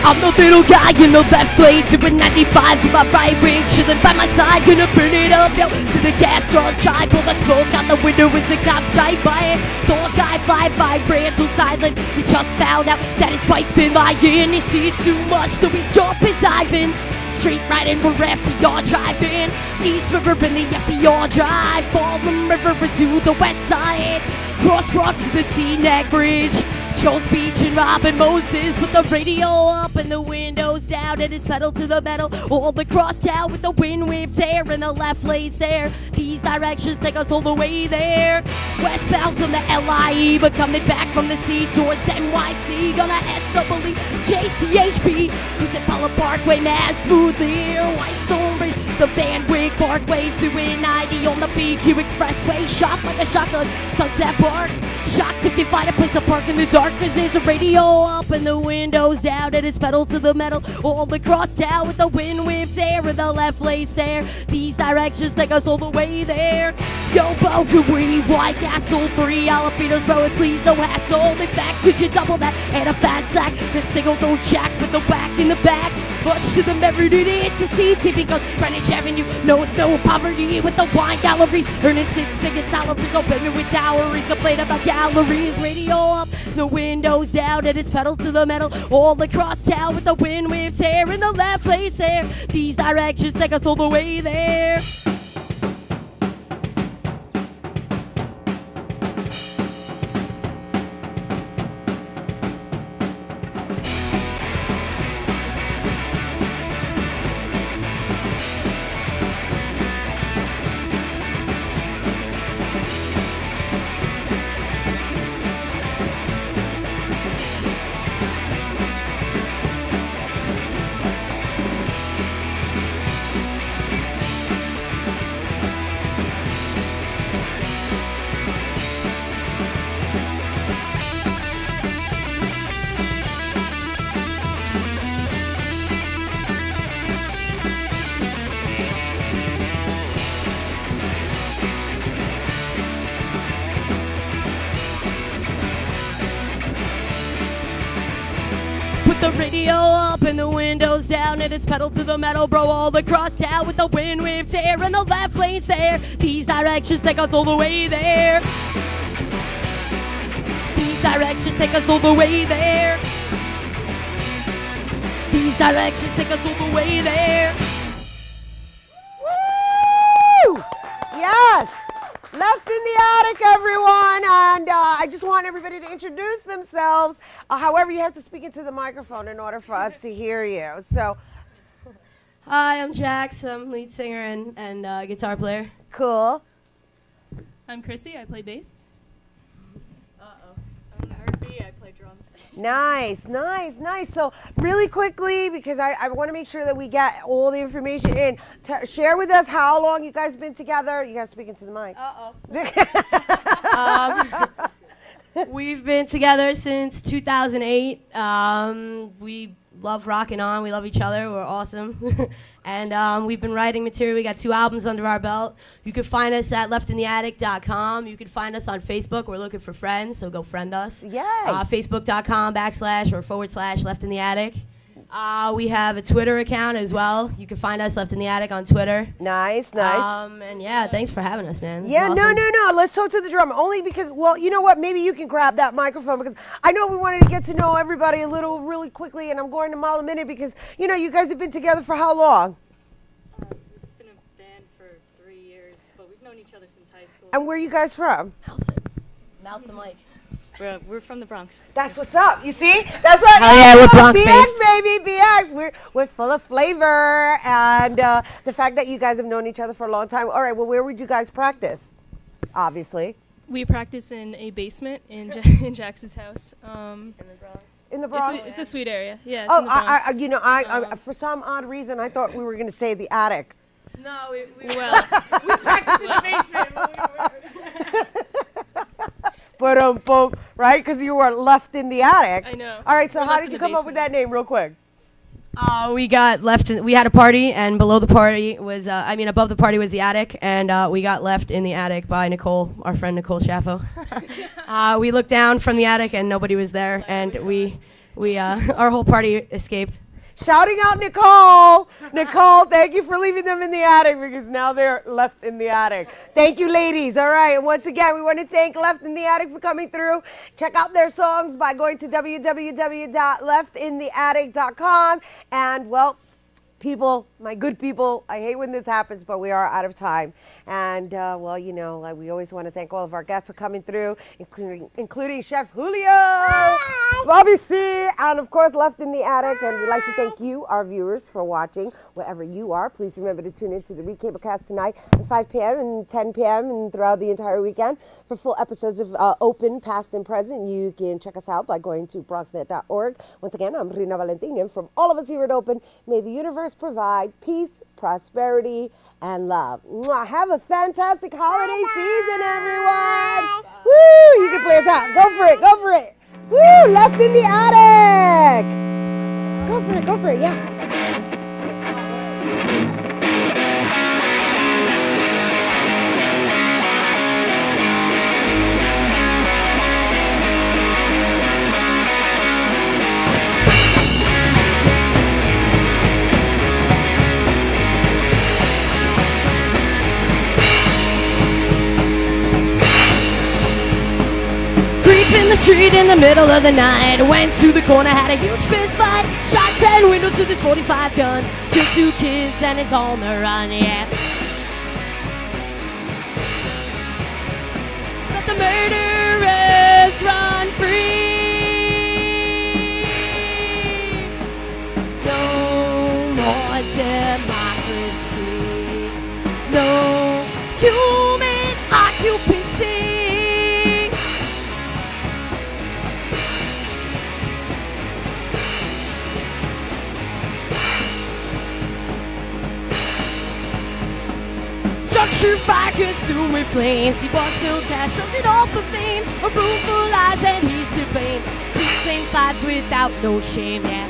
I'm the little guy in the left lane, doing 95 with my right wing, chilling by my side, gonna burn it up, yo. To the gas straws dry, pull the smoke out the window as the cops drive by it. Saw a guy fly by, Randall silent. He just found out that his wife's been lying. He seen too much, so he's jumping, diving. Street riding, we're FDR driving. East River in the FDR drive. Fallen River into the west side. Cross Bronx to the T-Neck Bridge. Jones Beach and Robin Moses. Put the radio up and the windows down and it's pedal to the metal. All across town with the wind whipped air and the left lane's there. These directions take us all the way there. Westbound from the LIE, but coming back from the sea towards NYC. Gonna SWE, JCHB. Cruising Pella Parkway, mad smoothly. Whitestone Bridge, the Van Wyck Parkway, 290 on the BQ Expressway. Shocked like a shotgun, Sunset Park. Shocked if you find a place to park in the dark, cause there's a radio up and the windows down and it's pedal to the metal. All across town with the wind whipped air and the left lane's there. These directions take us all the way there. Yo, Boca, White Castle, 3 jalapenos, bro, and please no hassle. In fact, could you double that and a fat sack? The single don't jack with the whack in the back. Much to the memory to CT because Greenwich Avenue knows no poverty with the wine galleries. Earning 6-figure salaries, open with toweries. Complain about galleries, radio up, the windows down, and it's pedal to the metal. All across town with the wind whipped air and the left lane's there. These directions take us all the way there. Radio up and the windows down and it's pedal to the metal, bro, all across town with the wind whip tear and the left lane's there. These directions take us all the way there. These directions take us all the way there. These directions take us all the way there. Woo! Yes! Left in the Attic, everyone, and I just want everybody to introduce themselves. However, you have to speak into the microphone in order for us to hear you. So, hi, I'm Jax. I'm lead singer and guitar player. Cool. I'm Chrissy. I play bass. I'm Murphy. I play drums. Nice, nice, nice. So really quickly, because I want to make sure that we get all the information in, share with us how long you guys been together. You guys speaking to the mic. We've been together since 2008. We love rocking on. We love each other. We're awesome. And we've been writing material. We got 2 albums under our belt. You can find us at leftintheattic.com. You can find us on Facebook. We're looking for friends, so go friend us. Yay. Facebook.com//leftintheattic. We have a Twitter account as well. You can find us Left in the Attic on Twitter. Nice, nice. And yeah, thanks for having us, man. This Yeah, is no, awesome. no. Let's talk to the drummer. Only because, well, you know what? Maybe you can grab that microphone because I know we wanted to get to know everybody a little really quickly, and I'm going to mile a minute because, you know, you guys have been together for how long? We've been a band for 3 years, but we've known each other since high school. And where are you guys from? Mouth the mic. We're from the Bronx. That's what's up. You see? That's what. Hell yeah, we're Bronx BX, based. baby, BX. We're full of flavor, and the fact that you guys have known each other for a long time. All right. Well, where would you guys practice? Obviously. We practice in a basement in in Jax's house. In the Bronx. In the Bronx. It's a sweet area. Yeah. It's in the Bronx. you know, I for some odd reason I thought we were going to say the attic. No, we we practice in the basement. But right? Because you were left in the attic. I know. All right. So We're how left did in you the come up with that name, real quick? We got left. We had a party, and below the party was, above the party was the attic, and we got left in the attic by Nicole, our friend Nicole Schaffo. We looked down from the attic, and nobody was there, and our whole party escaped. Shouting out Nicole. Nicole, thank you for leaving them in the attic because now they're left in the attic. Thank you, ladies. All right. And once again, we want to thank Left in the Attic for coming through. Check out their songs by going to www.leftintheattic.com. And, well, people, my good people, I hate when this happens, but we are out of time. And, well, you know, we always want to thank all of our guests for coming through, including Chef Julio, Bobby C, and, of course, Left in the Attic. And we'd like to thank you, our viewers, for watching wherever you are. Please remember to tune into the Recablecast tonight at 5 p.m. and 10 p.m. and throughout the entire weekend. For full episodes of Open, Past, and Present, you can check us out by going to bronxnet.org. Once again, I'm Rhina Valentin, and from all of us here at Open, may the universe provide peace, prosperity, and love. Mwah. Have a fantastic holiday season, everyone. Woo! You can play us out. Go for it. Go for it. Woo! Left in the Attic. Go for it. Go for it. Yeah. In the street in the middle of the night, went to the corner, had a huge fist fight, shot 10 windows with his 45 gun, killed 2 kids and is on the run, yeah. Let the murderers run free. No more democracy, no human occupancy. Structure fire consumed with flames. He wants no cash, shows it all for fame. A room full of lies and he's to blame. Keep same sides without no shame, yeah.